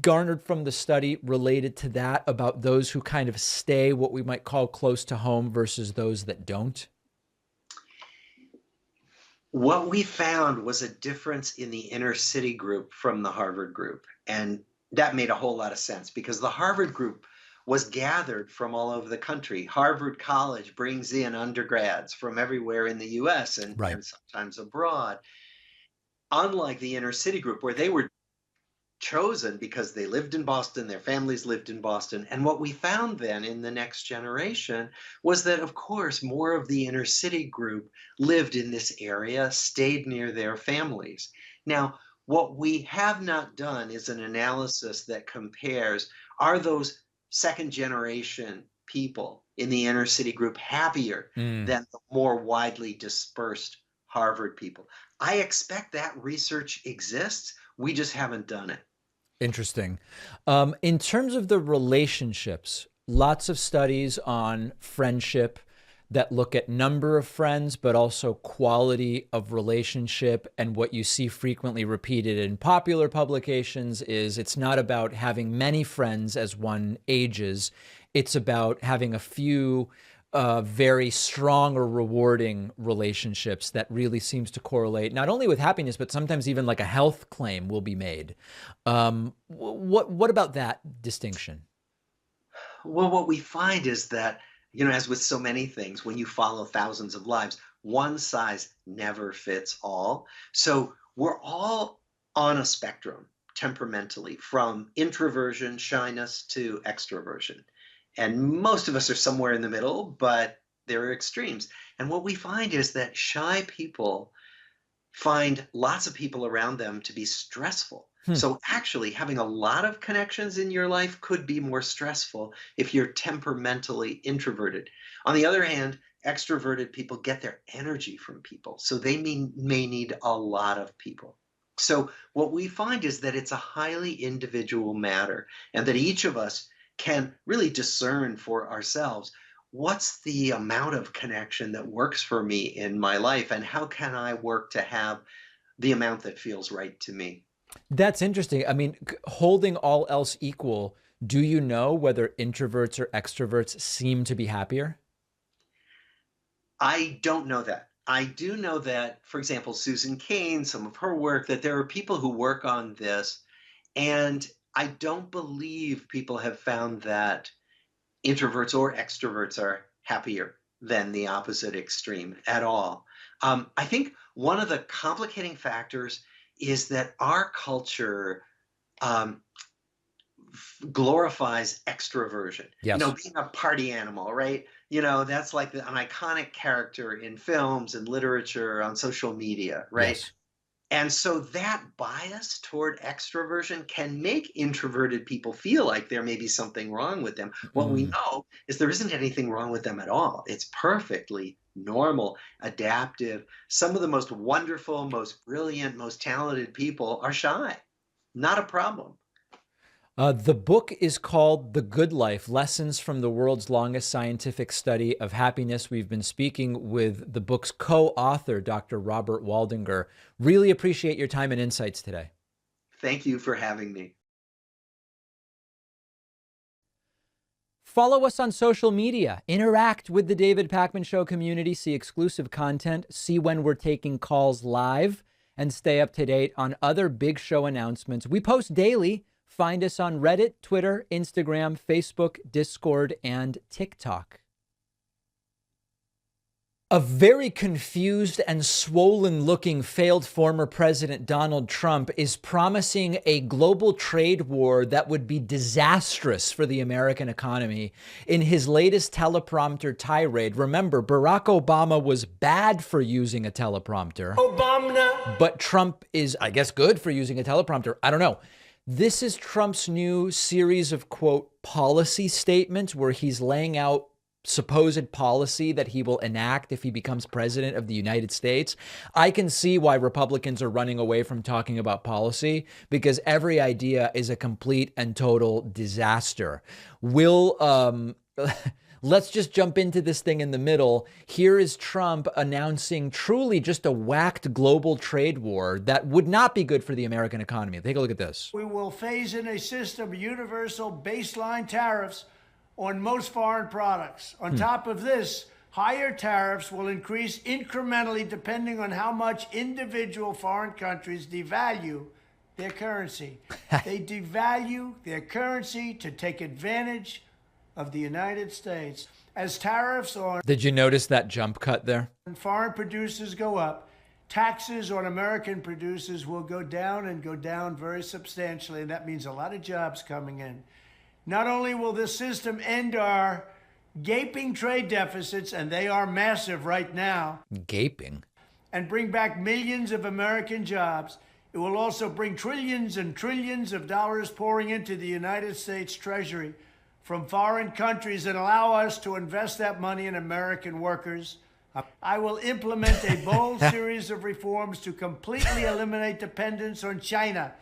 Speaker 1: garnered from the study related to that about those who kind of stay what we might call close to home versus those that don't?
Speaker 5: What we found was a difference in the inner city group from the Harvard group. And that made a whole lot of sense because the Harvard group was gathered from all over the country. Harvard College brings in undergrads from everywhere in the US and sometimes abroad. Unlike the inner city group, where they were chosen because they lived in Boston, their families lived in Boston. And what we found then in the next generation was that, of course, more of the inner city group lived in this area, stayed near their families. Now, what we have not done is an analysis that compares, are those second generation people in the inner city group happier than the more widely dispersed Harvard people? I expect that research exists. We just haven't done it.
Speaker 1: Interesting. In terms of the relationships, lots of studies on friendship that look at number of friends, but also quality of relationship. And what you see frequently repeated in popular publications is it's not about having many friends as one ages. It's about having a few very strong or rewarding relationships that really seems to correlate not only with happiness, but sometimes even like a health claim will be made. What about that distinction?
Speaker 5: Well, what we find is that, as with so many things, when you follow thousands of lives, one size never fits all. So we're all on a spectrum temperamentally, from introversion, shyness, to extroversion. And most of us are somewhere in the middle, but there are extremes. And what we find is that shy people find lots of people around them to be stressful. So actually having a lot of connections in your life could be more stressful if you're temperamentally introverted. On the other hand, extroverted people get their energy from people. So they may need a lot of people. So what we find is that it's a highly individual matter, and that each of us can really discern for ourselves, what's the amount of connection that works for me in my life, and how can I work to have the amount that feels right to me?
Speaker 1: That's interesting. I mean, holding all else equal, do you know whether introverts or extroverts seem to be happier?
Speaker 5: I don't know that. I do know that, for example, Susan Cain, some of her work, that there are people who work on this, and I don't believe people have found that introverts or extroverts are happier than the opposite extreme at all. I think one of the complicating factors is that our culture glorifies extroversion.
Speaker 1: Yes.
Speaker 5: Being a party animal, right? That's like an iconic character in films and literature, on social media, right?
Speaker 1: Yes.
Speaker 5: And so that bias toward extroversion can make introverted people feel like there may be something wrong with them. What we know is there isn't anything wrong with them at all. It's perfectly normal, adaptive. Some of the most wonderful, most brilliant, most talented people are shy. Not a problem.
Speaker 1: The book is called The Good Life, Lessons from the World's Longest Scientific Study of Happiness. We've been speaking with the book's co-author, Dr. Robert Waldinger. Really appreciate your time and insights today.
Speaker 5: Thank you for having me.
Speaker 1: Follow us on social media, interact with the David Pakman Show community, see exclusive content, see when we're taking calls live, and stay up to date on other big show announcements. We post daily. Find us on Reddit, Twitter, Instagram, Facebook, Discord, and TikTok. A very confused and swollen-looking failed former President Donald Trump is promising a global trade war that would be disastrous for the American economy. In his latest teleprompter tirade, remember, Barack Obama was bad for using a teleprompter. But Trump is, I guess, good for using a teleprompter. I don't know. This is Trump's new series of, quote, policy statements where he's laying out supposed policy that he will enact if he becomes president of the United States. I can see why Republicans are running away from talking about policy, because every idea is a complete and total disaster. Let's just jump into this thing in the middle. Here is Trump announcing truly just a whacked global trade war that would not be good for the American economy. Take a look at this.
Speaker 10: We will phase in a system of universal baseline tariffs on most foreign products. On top of this, higher tariffs will increase incrementally depending on how much individual foreign countries devalue their currency. They devalue their currency to take advantage of the United States. As tariffs on
Speaker 1: Did you notice that jump cut there?
Speaker 10: foreign producers go up, taxes on American producers will go down, and go down very substantially, and that means a lot of jobs coming in. Not only will this system end our gaping trade deficits, and they are massive right now,
Speaker 1: Gaping?
Speaker 10: and bring back millions of American jobs, it will also bring trillions and trillions of dollars pouring into the United States Treasury from foreign countries, and allow us to invest that money in American workers. I will implement a bold series of reforms to completely eliminate dependence on China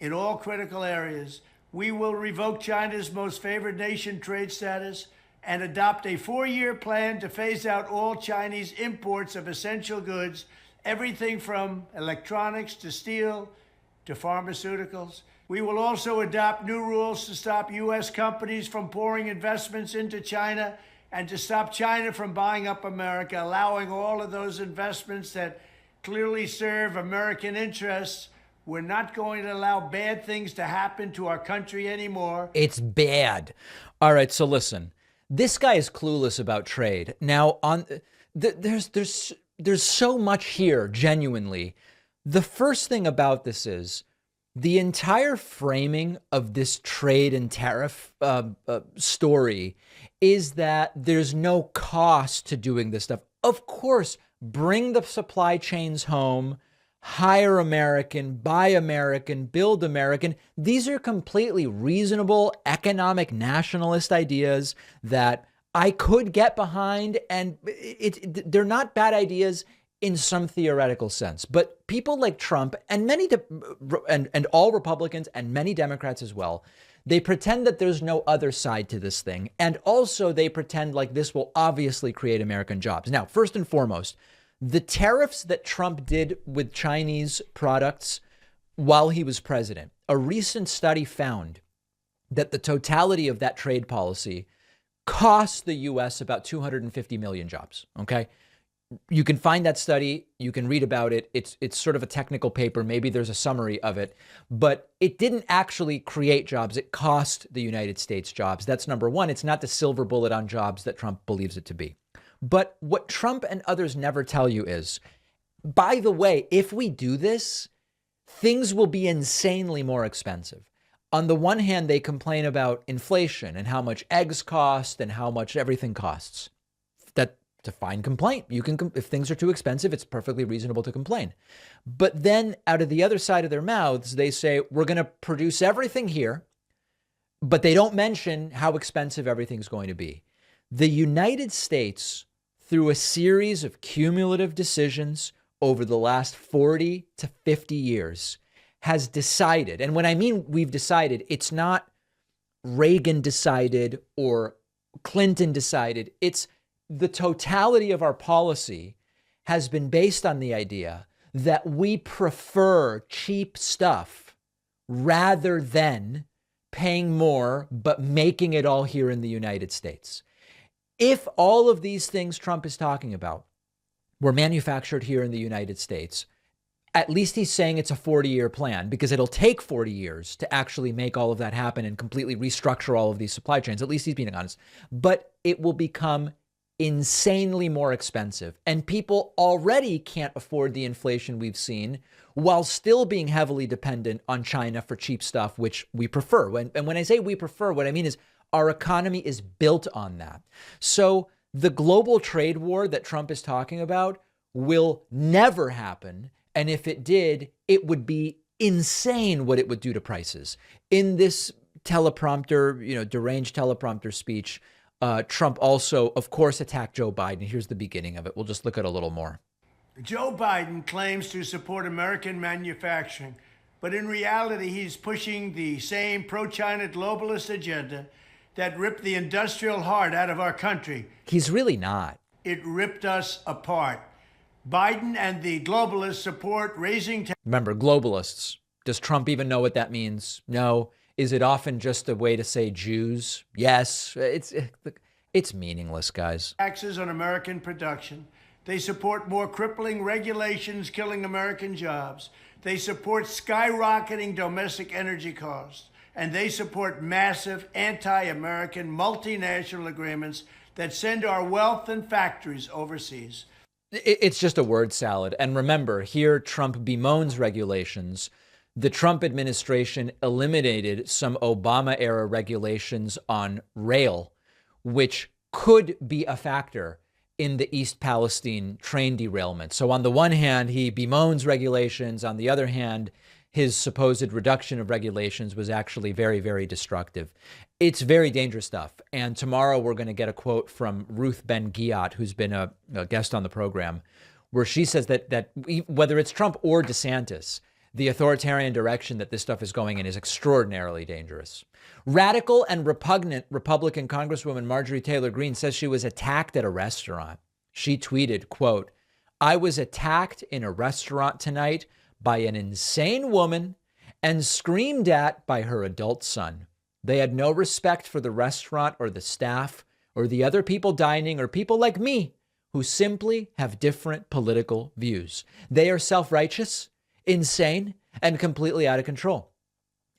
Speaker 10: in all critical areas. We will revoke China's most favored nation trade status and adopt a 4-year plan to phase out all Chinese imports of essential goods, everything from electronics to steel to pharmaceuticals. We will also adopt new rules to stop U.S. companies from pouring investments into China, and to stop China from buying up America, allowing all of those investments that clearly serve American interests. We're not going to allow bad things to happen to our country anymore.
Speaker 1: It's bad. All right, so listen. This guy is clueless about trade. Now, there's there's so much here, genuinely. The first thing about this is the entire framing of this trade and tariff story is that there's no cost to doing this stuff. Of course, bring the supply chains home, hire American, buy American, build American. These are completely reasonable economic nationalist ideas that I could get behind, and they're not bad ideas in some theoretical sense. But people like Trump and and all Republicans and many Democrats as well, they pretend that there's no other side to this thing. And also they pretend like this will obviously create American jobs. Now, first and foremost, the tariffs that Trump did with Chinese products while he was president, a recent study found that the totality of that trade policy cost the U.S. about 250 million jobs. Okay. You can find that study. You can read about it. It's sort of a technical paper. Maybe there's a summary of it, but it didn't actually create jobs. It cost the United States jobs. That's number one. It's not the silver bullet on jobs that Trump believes it to be. But what Trump and others never tell you is, by the way, if we do this, things will be insanely more expensive. On the one hand, they complain about inflation and how much eggs cost and how much everything costs. That's a fine complaint. You can, if things are too expensive, it's perfectly reasonable to complain. But then out of the other side of their mouths, they say, we're going to produce everything here, but they don't mention how expensive everything's going to be. The United States, through a series of cumulative decisions over the last 40 to 50 years, has decided, and when I mean we've decided, it's not Reagan decided or Clinton decided, it's the totality of our policy has been based on the idea that we prefer cheap stuff rather than paying more, but making it all here in the United States. If all of these things Trump is talking about were manufactured here in the United States, at least he's saying it's a 40-year plan, because it'll take 40 years to actually make all of that happen and completely restructure all of these supply chains. At least he's being honest. But it will become insanely more expensive. And people already can't afford the inflation we've seen while still being heavily dependent on China for cheap stuff, which we prefer. And when I say we prefer, what I mean is our economy is built on that. So the global trade war that Trump is talking about will never happen. And if it did, it would be insane what it would do to prices. In this teleprompter, deranged teleprompter speech, Trump also, of course, attacked Joe Biden. Here's the beginning of it. We'll just look at a little more.
Speaker 10: Joe Biden claims to support American manufacturing, but in reality, he's pushing the same pro-China globalist agenda that ripped the industrial heart out of our country.
Speaker 1: He's really not.
Speaker 10: It ripped us apart. Biden and the globalists support raising...
Speaker 1: Remember, globalists. Does Trump even know what that means? No. Is it often just a way to say Jews? Yes. It's meaningless, guys.
Speaker 10: Taxes on American production. They support more crippling regulations killing American jobs. They support skyrocketing domestic energy costs. And they support massive anti-American multinational agreements that send our wealth and factories overseas.
Speaker 1: It's just a word salad. And remember, here Trump bemoans regulations. The Trump administration eliminated some Obama-era regulations on rail, which could be a factor in the East Palestine train derailment. So on the one hand, he bemoans regulations. On the other hand, his supposed reduction of regulations was actually very, very destructive. It's very dangerous stuff. And tomorrow we're going to get a quote from Ruth Ben-Ghiat, who's been a guest on the program, where she says that whether it's Trump or DeSantis, the authoritarian direction that this stuff is going in is extraordinarily dangerous. Radical and repugnant Republican Congresswoman Marjorie Taylor Greene says she was attacked at a restaurant. She tweeted, quote, "I was attacked in a restaurant tonight by an insane woman and screamed at by her adult son. They had no respect for the restaurant or the staff or the other people dining or people like me who simply have different political views. They are self-righteous, insane, and completely out of control.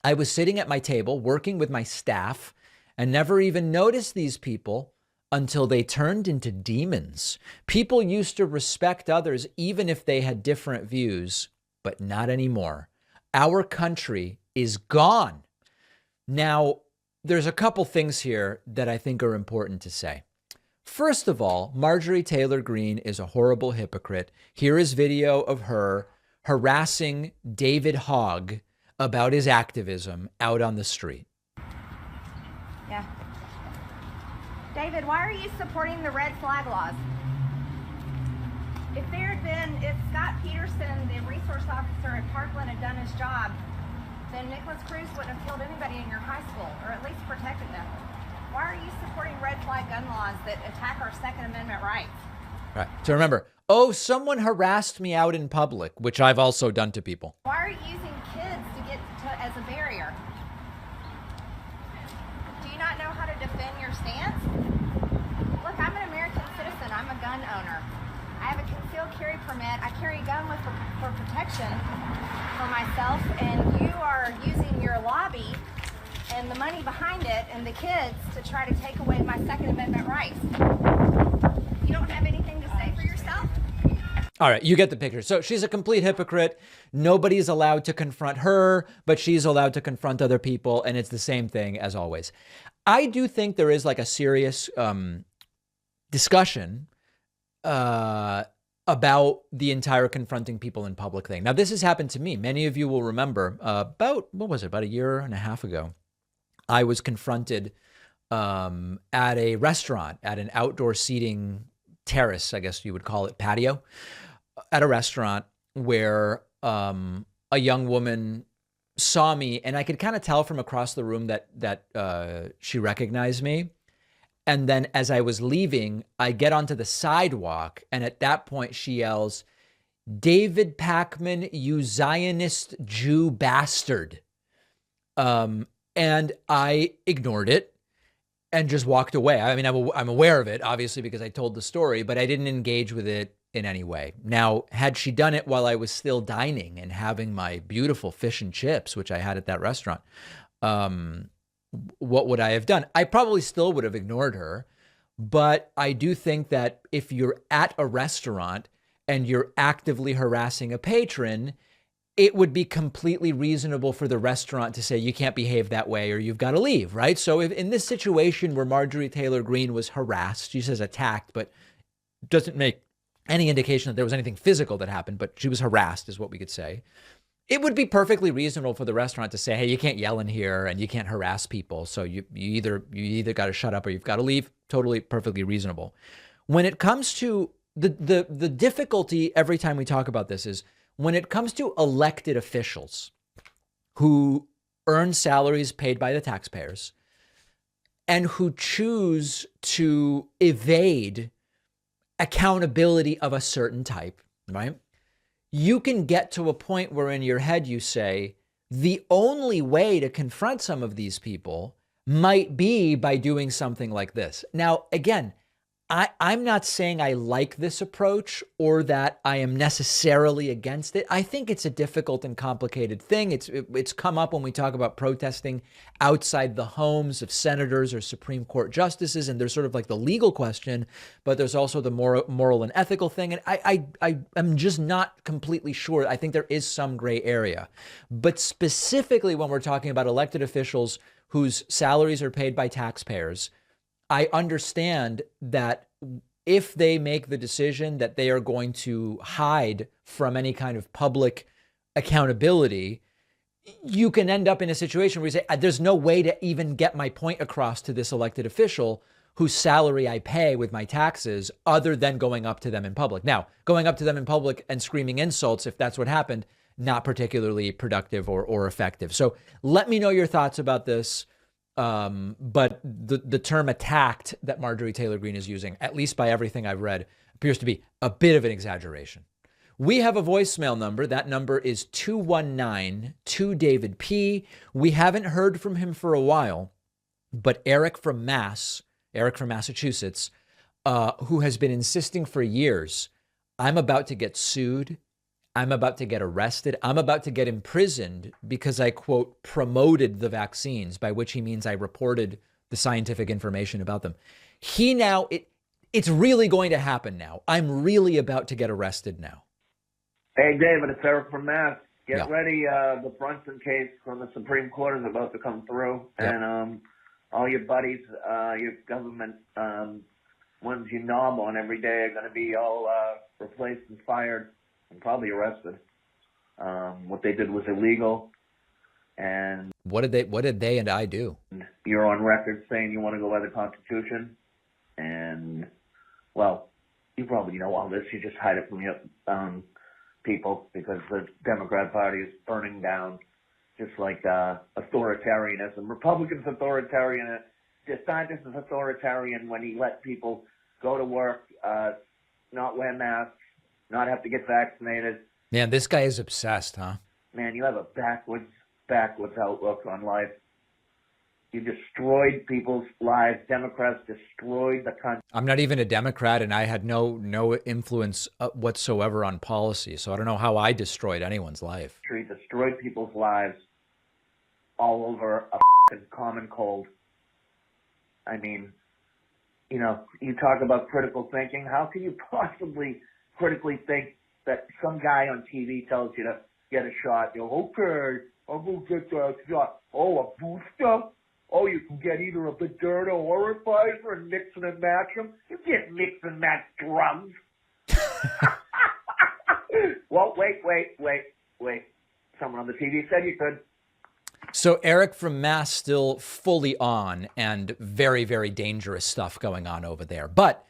Speaker 1: I was sitting at my table working with my staff and never even noticed these people until they turned into demons. People used to respect others even if they had different views, but not anymore. Our country is gone. Now, there's a couple things here that I think are important to say. First of all, Marjorie Taylor Greene is a horrible hypocrite. Here is video of her harassing David Hogg about his activism out on the street.
Speaker 11: Yeah. David, why are you supporting the red flag laws? If Scott Peterson, the resource officer at Parkland, had done his job, then Nicholas Cruz wouldn't have killed anybody in your high school, or at least protected them. Why are you supporting red flag gun laws that attack our Second Amendment rights?
Speaker 1: Right. So remember, someone harassed me out in public, which I've also done to people.
Speaker 11: Why are you using kids as a barrier? Do you not know how to defend your stance? Look, I'm an American citizen. I'm a gun owner. I have a concealed carry permit. I carry a gun for protection for myself, and you are using your lobby and the money behind it and the kids to try to take away my Second Amendment rights. You don't have anything to say for yourself?
Speaker 1: All right, you get the picture. So she's a complete hypocrite. Nobody's allowed to confront her, but she's allowed to confront other people, and it's the same thing as always. I do think there is like a serious discussion about the entire confronting people in public thing. Now, this has happened to me. Many of you will remember about a year and a half ago, I was confronted at a restaurant, at an outdoor seating terrace, I guess you would call it, patio, at a restaurant where a young woman saw me, and I could kind of tell from across the room that she recognized me. And then as I was leaving, I get onto the sidewalk, and at that point she yells, "David Pakman, you Zionist Jew bastard." And I ignored it and just walked away. I mean, I'm aware of it, obviously, because I told the story, but I didn't engage with it in any way. Now, had she done it while I was still dining and having my beautiful fish and chips, which I had at that restaurant, what would I have done? I probably still would have ignored her, but I do think that if you're at a restaurant and you're actively harassing a patron, it would be completely reasonable for the restaurant to say, you can't behave that way or you've got to leave, right? So if in this situation where Marjorie Taylor Greene was harassed, she says attacked, but doesn't make any indication that there was anything physical that happened, but she was harassed is what we could say. It would be perfectly reasonable for the restaurant to say, hey, you can't yell in here and you can't harass people. So you either got to shut up or you've got to leave. Totally, perfectly reasonable. When it comes to the difficulty every time we talk about this is when it comes to elected officials who earn salaries paid by the taxpayers and who choose to evade accountability of a certain type, right? You can get to a point where in your head you say, the only way to confront some of these people might be by doing something like this. Now, again, I'm not saying I like this approach or that I am necessarily against it. I think it's a difficult and complicated thing. It's come up when we talk about protesting outside the homes of senators or Supreme Court justices, and there's sort of like the legal question, but there's also the moral and ethical thing. And I'm just not completely sure. I think there is some gray area. But specifically when we're talking about elected officials whose salaries are paid by taxpayers, I understand that if they make the decision that they are going to hide from any kind of public accountability, you can end up in a situation where you say, there's no way to even get my point across to this elected official whose salary I pay with my taxes other than going up to them in public. Now, going up to them in public and screaming insults, if that's what happened, not particularly productive or effective. So let me know your thoughts about this. But the term attacked that Marjorie Taylor Greene is using, at least by everything I've read, appears to be a bit of an exaggeration. We have a voicemail number. That number is 219-2-DAVID-P. We haven't heard from him for a while, but Eric from Massachusetts, who has been insisting for years, I'm about to get sued. I'm about to get arrested. I'm about to get imprisoned because I, quote, promoted the vaccines, by which he means I reported the scientific information about them. It's really going to happen now. I'm really about to get arrested now.
Speaker 12: Hey, David, it's Eric from Mass. Get
Speaker 1: Yeah.
Speaker 12: ready. The Brunson case from the Supreme Court is about to come through.
Speaker 1: Yeah.
Speaker 12: And all your buddies, your government ones you knob on every day are going to be all replaced and fired and probably arrested. What they did was illegal. And
Speaker 1: What did they and I do?
Speaker 12: you're on record saying you want to go by the Constitution. And, well, you probably know all this. You just hide it from your people because the Democrat Party is burning down, just like authoritarianism. Republicans authoritarian. DeSantis is authoritarian when he let people go to work, not wear masks, not have to get vaccinated.
Speaker 1: Man, this guy is obsessed, huh?
Speaker 12: Man, you have a backwards outlook on life. You destroyed people's lives. Democrats destroyed the country.
Speaker 1: I'm not even a Democrat, and I had no influence whatsoever on policy, so I don't know how I destroyed anyone's life.
Speaker 12: Destroyed people's lives all over a common cold. I mean, you know, you talk about critical thinking. How can you possibly critically think that some guy on TV tells you to get a shot? You go, okay, I'm going to get a shot. Oh, a booster? Oh, you can get either a Moderna or a Pfizer and mix and match them? You can't mix and match drugs. Well, wait. Someone on the TV said you could.
Speaker 1: So Eric from Mass still fully on and very, very dangerous stuff going on over there. But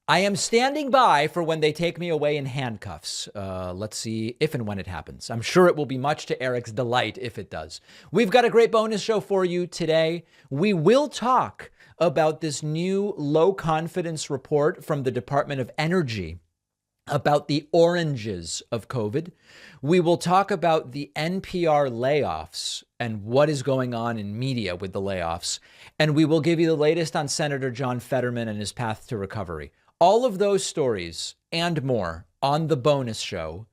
Speaker 1: I am standing by for when they take me away in handcuffs. Let's see if and when it happens. I'm sure it will be much to Eric's delight if it does. We've got a great bonus show for you today. We will talk about this new low confidence report from the Department of Energy about the oranges of COVID. We will talk about the NPR layoffs and what is going on in media with the layoffs. And we will give you the latest on Senator John Fetterman and his path to recovery. All of those stories and more on the bonus show.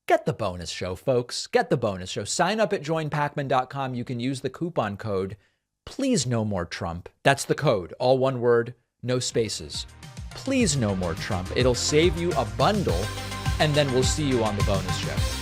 Speaker 1: Get the bonus show, folks. Get the bonus show. Sign up at joinpacman.com. You can use the coupon code, Please No More Trump. That's the code. All one word, no spaces. Please No More Trump. It'll save you a bundle, and then we'll see you on the bonus show.